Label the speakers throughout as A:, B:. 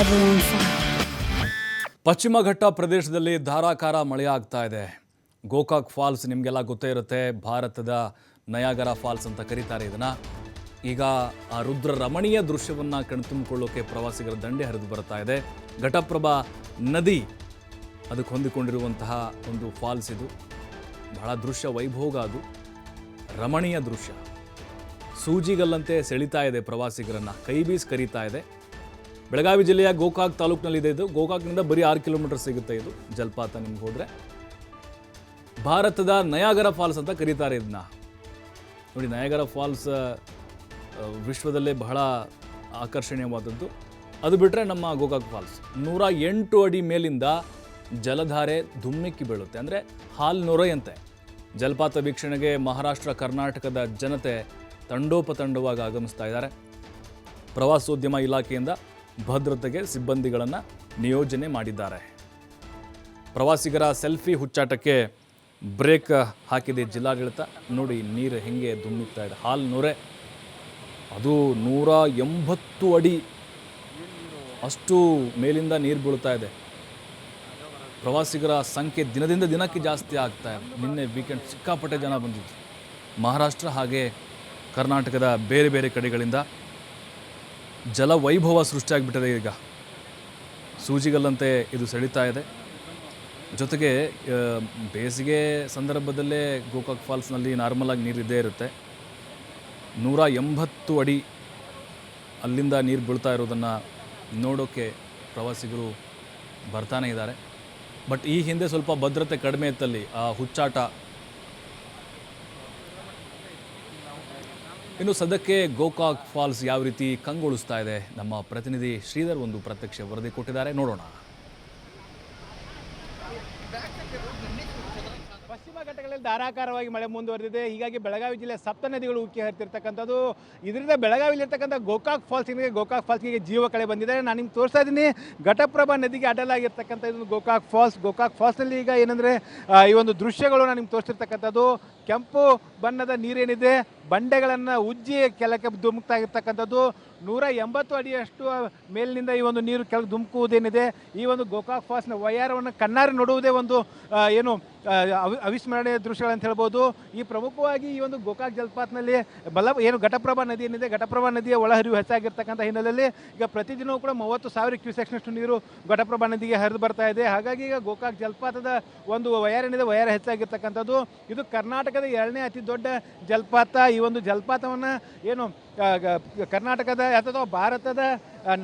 A: Babylon 5.
B: ಪಶ್ಚಿಮ ಘಟ್ಟ ಪ್ರದೇಶದಲ್ಲಿ ಧಾರಾಕಾರ ಮಳೆಯಾಗ್ತಾ ಇದೆ. ಗೋಕಾಕ್ ಫಾಲ್ಸ್ ನಿಮಗೆಲ್ಲ ಗೊತ್ತೇ ಇರುತ್ತೆ, ಭಾರತದ ನಯಾಗರ ಫಾಲ್ಸ್ ಅಂತ ಕರೀತಾರೆ ಇದನ್ನು. ಈಗ ಆ ರುದ್ರ ರಮಣೀಯ ದೃಶ್ಯವನ್ನು ಕಣ್ತುಂಬಿಕೊಳ್ಳೋಕೆ ಪ್ರವಾಸಿಗರ ದಂಡೆ ಹರಿದು ಬರ್ತಾ ಇದೆ. ಘಟಪ್ರಭಾ ನದಿ ಅದಕ್ಕೆ ಹೊಂದಿಕೊಂಡಿರುವಂತಹ ಒಂದು ಫಾಲ್ಸ್ ಇದು. ಬಹಳ ದೃಶ್ಯ ವೈಭೋಗ, ಅದು ರಮಣೀಯ ದೃಶ್ಯ. ಸೂಜಿಗಲ್ಲಂತೆ ಸೆಳಿತಾ ಇದೆ ಪ್ರವಾಸಿಗರನ್ನು, ಕೈ ಬೀಸಿ ಕರೀತಾ ಇದೆ. ಬೆಳಗಾವಿ ಜಿಲ್ಲೆಯ ಗೋಕಾಕ್ ತಾಲೂಕಿನಲ್ಲಿದೆ ಇದು. ಗೋಕಾಕ್ನಿಂದ ಬರೀ 6 ಕಿಲೋಮೀಟರ್ ಸಿಗುತ್ತೆ ಇದು ಜಲಪಾತ. ನಿಮ್ಗೆ ಹೋದರೆ ಭಾರತದ ನಯಾಗರ ಫಾಲ್ಸ್ ಅಂತ ಕರೀತಾರೆ ಇದನ್ನ. ನೋಡಿ, ನಯಾಗರ ಫಾಲ್ಸ್ ವಿಶ್ವದಲ್ಲೇ ಬಹಳ ಆಕರ್ಷಣೀಯವಾದದ್ದು. ಅದು ಬಿಟ್ಟರೆ ನಮ್ಮ ಗೋಕಾಕ್ ಫಾಲ್ಸ್ 108 ಅಡಿ ಮೇಲಿಂದ ಜಲಧಾರೆ ಧುಮ್ಮಿಕ್ಕಿ ಬೀಳುತ್ತೆ, ಅಂದರೆ ಹಾಲು ನೊರೆಯಂತೆ. ಜಲಪಾತ ವೀಕ್ಷಣೆಗೆ ಮಹಾರಾಷ್ಟ್ರ, ಕರ್ನಾಟಕದ ಜನತೆ ತಂಡೋಪತಂಡವಾಗಿ ಆಗಮಿಸ್ತಾ ಇದ್ದಾರೆ. ಪ್ರವಾಸೋದ್ಯಮ ಇಲಾಖೆಯಿಂದ ಭದ್ರತೆಗೆ ಸಿಬ್ಬಂದಿಗಳನ್ನು ನಿಯೋಜನೆ ಮಾಡಿದ್ದಾರೆ. ಪ್ರವಾಸಿಗರ ಸೆಲ್ಫಿ ಹುಚ್ಚಾಟಕ್ಕೆ ಬ್ರೇಕ್ ಹಾಕಿದೆ ಜಿಲ್ಲಾಡಳಿತ. ನೋಡಿ, ನೀರು ಹೆಂಗೆ ಧುಮ್ಮಿಕ್ತಾ ಇದೆ, ಹಾಲು ನೊರೆ. ಅದು 180 ಅಡಿ ಅಷ್ಟು ಮೇಲಿಂದ ನೀರು ಬೀಳ್ತಾ ಇದೆ. ಪ್ರವಾಸಿಗರ ಸಂಖ್ಯೆ ದಿನದಿಂದ ದಿನಕ್ಕೆ ಜಾಸ್ತಿ ಆಗ್ತಾ ಇದೆ. ನಿನ್ನೆ ವೀಕೆಂಡ್ ಸಿಕ್ಕಾಪಟ್ಟೆ ಜನ ಬಂದಿದ್ರು. ಮಹಾರಾಷ್ಟ್ರ ಹಾಗೆ ಕರ್ನಾಟಕದ ಬೇರೆ ಬೇರೆ ಕಡೆಗಳಿಂದ ಜಲವೈಭವ ಸೃಷ್ಟಿಯಾಗಿಬಿಟ್ಟಿದೆ. ಈಗ ಸೂಜಿಗಲ್ಲಂತೆ ಇದು ಸೆಳೀತಾ ಇದೆ. ಜೊತೆಗೆ ಬೇಸಿಗೆ ಸಂದರ್ಭದಲ್ಲೇ ಗೋಕಾಕ್ ಫಾಲ್ಸ್ನಲ್ಲಿ ನಾರ್ಮಲಾಗಿ ನೀರು ಇದ್ದೇ ಇರುತ್ತೆ. 180 ಅಡಿ ಅಲ್ಲಿಂದ ನೀರು ಬೀಳ್ತಾ ಇರೋದನ್ನು ನೋಡೋಕ್ಕೆ ಪ್ರವಾಸಿಗರು ಬರ್ತಾನೆ ಇದ್ದಾರೆ. ಬಟ್ ಈ ಹಿಂದೆ ಸ್ವಲ್ಪ ಭದ್ರತೆ ಕಡಿಮೆ ಇತ್ತಲ್ಲಿ, ಆ ಹುಚ್ಚಾಟ. ಇನ್ನು ಸದ್ಯಕ್ಕೆ ಗೋಕಾಕ್ ಫಾಲ್ಸ್ ಯಾವ ರೀತಿ ಕಂಗೊಳಿಸ್ತಾ ಇದೆ, ನಮ್ಮ ಪ್ರತಿನಿಧಿ ಶ್ರೀಧರ್ ಒಂದು ಪ್ರತ್ಯಕ್ಷ ವರದಿ ಕೊಟ್ಟಿದ್ದಾರೆ, ನೋಡೋಣ.
C: ಪಶ್ಚಿಮ ಘಟ್ಟಗಳಲ್ಲಿ ಧಾರಾಕಾರವಾಗಿ ಮಳೆ ಮುಂದುವರೆದಿದೆ. ಹೀಗಾಗಿ ಬೆಳಗಾವಿ ಜಿಲ್ಲೆ ಸಪ್ತ ನದಿಗಳು ಉಕ್ಕಿ ಹರಿತಿರ್ತಕ್ಕಂಥದ್ದು. ಇದರಿಂದ ಬೆಳಗಾವಿಲಿರ್ತಕ್ಕಂಥ ಗೋಕಾಕ್ ಫಾಲ್ಸ್ಗೆ ಜೀವ ಕಳೆ ಬಂದಿದೆ. ನಾನು ನಿಮ್ಗೆ ತೋರಿಸ್ತಾ ಇದ್ದೀನಿ, ಘಟಪ್ರಭಾ ನದಿಗೆ ಅಡ್ಡಲಾಗಿರ್ತಕ್ಕಂಥ ಇದೊಂದು ಗೋಕಾಕ್ ಫಾಲ್ಸ್ನಲ್ಲಿ ಈಗ ಏನಂದರೆ ಈ ಒಂದು ದೃಶ್ಯಗಳು ನಾನು ನಿಮ್ಗೆ ತೋರಿಸ್ತಿರ್ತಕ್ಕಂಥದ್ದು. ಕೆಂಪು ಬಣ್ಣದ ನೀರೇನಿದೆ, ಬಂಡೆಗಳನ್ನು ಉಜ್ಜಿ ಕೆಳಕ್ಕೆ ಧುಮುಕ್ತಾಗಿರ್ತಕ್ಕಂಥದ್ದು. 180 ಅಡಿಯಷ್ಟು ಮೇಲಿನಿಂದ ಈ ಒಂದು ನೀರು ಕೆಳಗೆ ಧುಮುಕುವುದೇನಿದೆ, ಈ ಒಂದು ಗೋಕಾಕ್ ಫಾಲ್ಸ್ನ ವಯ್ಯಾರವನ್ನು ಕಣ್ಣಾರೆ ನೋಡುವುದೇ ಒಂದು ಅವಿಸ್ಮರಣೀಯ ದೃಶ್ಯಗಳಂತ ಹೇಳ್ಬೋದು. ಈ ಪ್ರಮುಖವಾಗಿ ಈ ಒಂದು ಗೋಕಾಕ್ ಜಲಪಾತನಲ್ಲಿ ಘಟಪ್ರಭಾ ನದಿ ಏನಿದೆ, ಘಟಪ್ರಭಾ ನದಿಯ ಒಳಹರಿವು ಹೆಚ್ಚಾಗಿರ್ತಕ್ಕಂಥ ಹಿನ್ನೆಲೆಯಲ್ಲಿ ಈಗ ಪ್ರತಿದಿನವೂ ಕೂಡ 30,000 ಕ್ಯೂಸೆಕ್ಸ್ನಷ್ಟು ನೀರು ಘಟಪ್ರಭಾ ನದಿಗೆ ಹರಿದು ಬರ್ತಾ ಇದೆ. ಹಾಗಾಗಿ ಈಗ ಗೋಕಾಕ್ ಜಲಪಾತದ ಒಂದು ವಯ್ಯಾರ ಏನಿದೆ, ವಯ್ಯಾರ ಹೆಚ್ಚಾಗಿರ್ತಕ್ಕಂಥದ್ದು. ಇದು ಕರ್ನಾಟಕದ 2ನೇ ಅತಿ ದೊಡ್ಡ ಜಲಪಾತ. ಈ ಒಂದು ಜಲಪಾತವನ್ನು ಕರ್ನಾಟಕದ ಅಥವಾ ಭಾರತದ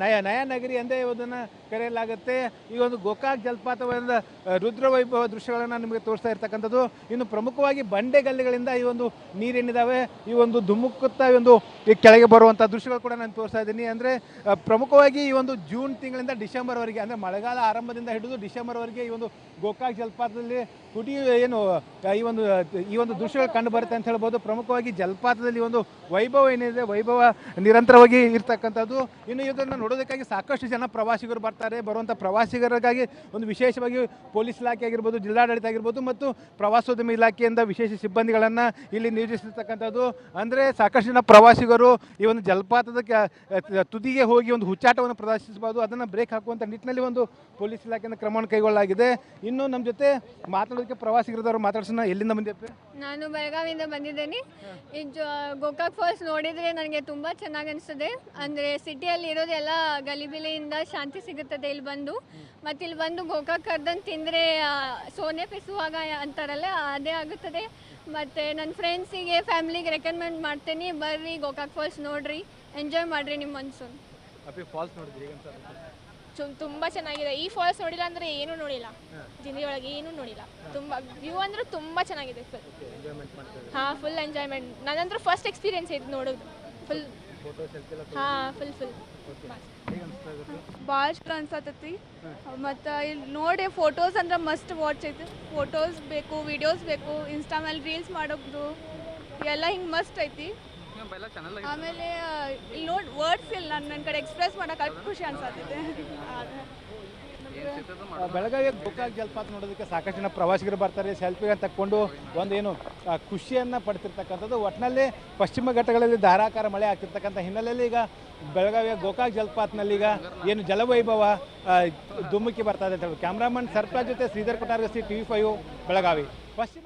C: ನಯನಗರಿ ಎಂದೇ ಇದನ್ನು ಕರೆಯಲಾಗುತ್ತೆ. ಈ ಒಂದು ಗೋಕಾಕ್ ಜಲಪಾತದ ರುದ್ರ ವೈಭವ ದೃಶ್ಯಗಳನ್ನು ನಿಮಗೆ ತೋರಿಸ್ತಾ ಇರ್ತಕ್ಕಂಥದ್ದು. ಇನ್ನು ಪ್ರಮುಖವಾಗಿ ಬಂಡೆಗಲ್ಲಿಗಳಿಂದ ಈ ಒಂದು ನೀರೇನಿದ್ದಾವೆ, ಈ ಒಂದು ಧುಮುಕುತ್ತಾ ಈ ಒಂದು ಕೆಳಗೆ ಬರುವಂಥ ದೃಶ್ಯಗಳು ಕೂಡ ನಾನು ತೋರಿಸ್ತಾ ಇದ್ದೀನಿ. ಅಂದರೆ ಪ್ರಮುಖವಾಗಿ ಈ ಒಂದು ಜೂನ್ ತಿಂಗಳಿಂದ ಡಿಸೆಂಬರ್ವರೆಗೆ, ಅಂದರೆ ಮಳೆಗಾಲ ಆರಂಭದಿಂದ ಹಿಡಿದು ಡಿಸೆಂಬರ್ವರೆಗೆ ಈ ಒಂದು ಗೋಕಾಕ್ ಜಲಪಾತದಲ್ಲಿ ಈ ಒಂದು ದೃಶ್ಯಗಳು ಕಂಡು ಬರುತ್ತೆ ಅಂತ ಹೇಳ್ಬೋದು. ಪ್ರಮುಖವಾಗಿ ಜಲಪಾತದಲ್ಲಿ ಒಂದು ವೈಭವ ಏನಿದೆ, ವೈಭವ ನಿರಂತರವಾಗಿ ಇರ್ತಕ್ಕಂಥದ್ದು. ಇನ್ನು ಇದನ್ನು ನೋಡೋದಕ್ಕಾಗಿ ಸಾಕಷ್ಟು ಜನ ಪ್ರವಾಸಿಗರು ಬರ್ತಾರೆ. ಬರುವಂಥ ಪ್ರವಾಸಿಗರಿಗಾಗಿ ಒಂದು ವಿಶೇಷವಾಗಿ ಪೊಲೀಸ್ ಇಲಾಖೆ ಆಗಿರ್ಬೋದು, ಜಿಲ್ಲಾಡಳಿತ ಆಗಿರ್ಬೋದು ಮತ್ತು ಪ್ರವಾಸೋದ್ಯಮ ಇಲಾಖೆಯಿಂದ ವಿಶೇಷ ಸಿಬ್ಬಂದಿಗಳನ್ನು ಇಲ್ಲಿ ನಿಯೋಜಿಸಿರ್ತಕ್ಕಂಥದ್ದು. ಅಂದರೆ ಸಾಕಷ್ಟು ಜನ ಪ್ರವಾಸಿಗರು ಈ ಒಂದು ಜಲಪಾತದ ತುದಿಗೆ ಹೋಗಿ ಒಂದು ಹುಚ್ಚಾಟವನ್ನು ಪ್ರದರ್ಶಿಸಬಹುದು, ಅದನ್ನು ಬ್ರೇಕ್ ಹಾಕುವಂಥ ನಿಟ್ಟಿನಲ್ಲಿ ಒಂದು ಪೊಲೀಸ್ ಇಲಾಖೆಯಿಂದ ಕ್ರಮವನ್ನು ಕೈಗೊಳ್ಳಲಾಗಿದೆ. ಇನ್ನು ನಮ್ಮ ಜೊತೆ ಮಾತಾಡೋದಕ್ಕೆ ಪ್ರವಾಸಿಗರದವರು ಮಾತಾಡ್ಸೋಣ. ಎಲ್ಲಿಂದ ಬಂದಿದ್ದೆ?
D: ನಾನು ಬೆಳಗಾವಿಯಿಂದ ಬಂದಿದ್ದೇನೆ. ಈ ಗೋಕಾಕ್ ಫಾಲ್ಸ್ ನೋಡಿದರೆ ನನಗೆ ತುಂಬ ಚೆನ್ನಾಗಿ ಅನಿಸ್ತದೆ. ಅಂದರೆ ಸಿಟಿಯಲ್ಲಿ ಇರೋದೆಲ್ಲ ಗಲಿಬಿಲಿಯಿಂದ ಶಾಂತಿ ಸಿಗುತ್ತದೆ ಇಲ್ಲಿ ಬಂದು. ಮತ್ತು ಇಲ್ಲಿ ಬಂದು ಗೋಕಾಕ್ ಕರ್ದನ್ ತಿಂದರೆ ಸೋನೆ ಪಿಸುವಾಗ ಅಂತಾರಲ್ಲ, ಅದೇ ಆಗುತ್ತದೆ. ಮತ್ತು ನನ್ನ ಫ್ರೆಂಡ್ಸಿಗೆ, ಫ್ಯಾಮಿಲಿಗೆ ರೆಕಮೆಂಡ್ ಮಾಡ್ತೀನಿ, ಬರ್ರಿ ಗೋಕಾಕ್ ಫಾಲ್ಸ್ ನೋಡ್ರಿ, ಎಂಜಾಯ್ ಮಾಡಿರಿ ನಿಮ್ಮ ಮನ್ಸೂನ್.
C: ಫಾಲ್ಸ್ ನೋಡಿದ್ರಿ?
E: ತುಂಬ ಚೆನ್ನಾಗಿದೆ. ಈ ಫಾಲ್ಸ್ ನೋಡಿಲ್ಲ ಅಂದರೆ ಏನೂ ನೋಡಿಲ್ಲ, ಜಿಲ್ಲೆಯೊಳಗೆ ಏನೂ ನೋಡಿಲ್ಲ. ತುಂಬ ವ್ಯೂ ಅಂದ್ರೆ ತುಂಬ ಚೆನ್ನಾಗಿದೆ. ಹಾಂ, ಫುಲ್ ಎಂಜಾಯ್ಮೆಂಟ್. ನನ್ನಂದ್ರೆ ಫಸ್ಟ್ ಎಕ್ಸ್ಪೀರಿಯನ್ಸ್ ಇದು ನೋಡೋದು. ಫುಲ್ ಹಾಂ, ಫುಲ್
F: ಭಾಳ ಚಲೋ ಅನ್ಸತ್ತೈತಿ. ಮತ್ತು ಇಲ್ಲಿ ನೋಡಿ ಫೋಟೋಸ್ ಅಂದ್ರೆ ಮಸ್ಟ್ ವಾಚ್ ಐತಿ. ಫೋಟೋಸ್ ಬೇಕು, ವಿಡಿಯೋಸ್ ಬೇಕು, ಇನ್ಸ್ಟಾ ಮೇಲೆ ರೀಲ್ಸ್ ಮಾಡೋದು ಎಲ್ಲ ಹಿಂಗೆ ಮಸ್ಟ್ ಐತಿ. ಆಮೇಲೆ ಇಲ್ಲಿ ನೋಡಿ ವರ್ಡ್ಸ್ ಇಲ್ಲ, ನನ್ನ ಕಡೆ ಎಕ್ಸ್ಪ್ರೆಸ್ ಮಾಡೋಕೆ ಅಷ್ಟು ಖುಷಿ ಅನ್ಸತ್ತೈತೆ.
C: ಬೆಳಗಾವಿ ಗೋಕಾಕ್ ಜಲಪಾತ ನೋಡೋದಕ್ಕೆ ಸಾಕಷ್ಟು ಜನ ಪ್ರವಾಸಿಗರು ಬರ್ತಾರೆ, ಸೆಲ್ಫಿಗೆ ತಕ್ಕೊಂಡು ಒಂದು ಏನು ಖುಷಿಯನ್ನು ಪಡ್ತಿರ್ತಕ್ಕಂಥದ್ದು. ಒಟ್ಟಿನಲ್ಲಿ ಪಶ್ಚಿಮ ಘಟ್ಟಗಳಲ್ಲಿ ಧಾರಾಕಾರ ಮಳೆ ಆಗ್ತಿರ್ತಕ್ಕಂಥ ಹಿನ್ನೆಲೆಯಲ್ಲಿ ಈಗ ಬೆಳಗಾವಿಯ ಗೋಕಾಕ್ ಜಲಪಾತನಲ್ಲಿ ಈಗ ಏನು ಜಲವೈಭವ ಧುಮುಕಿ ಬರ್ತಾ ಇದೆ ಅಂತ ಹೇಳಿ ಕ್ಯಾಮ್ರಾಮನ್ ಸರ್ಪ್ರಾಜ್ ಜೊತೆ ಶ್ರೀಧರ್ ಕೊಟ್ಟಾರ್ಗಸ್ತಿ TV5 ಬೆಳಗಾವಿ. ಪಶ್ಚಿಮ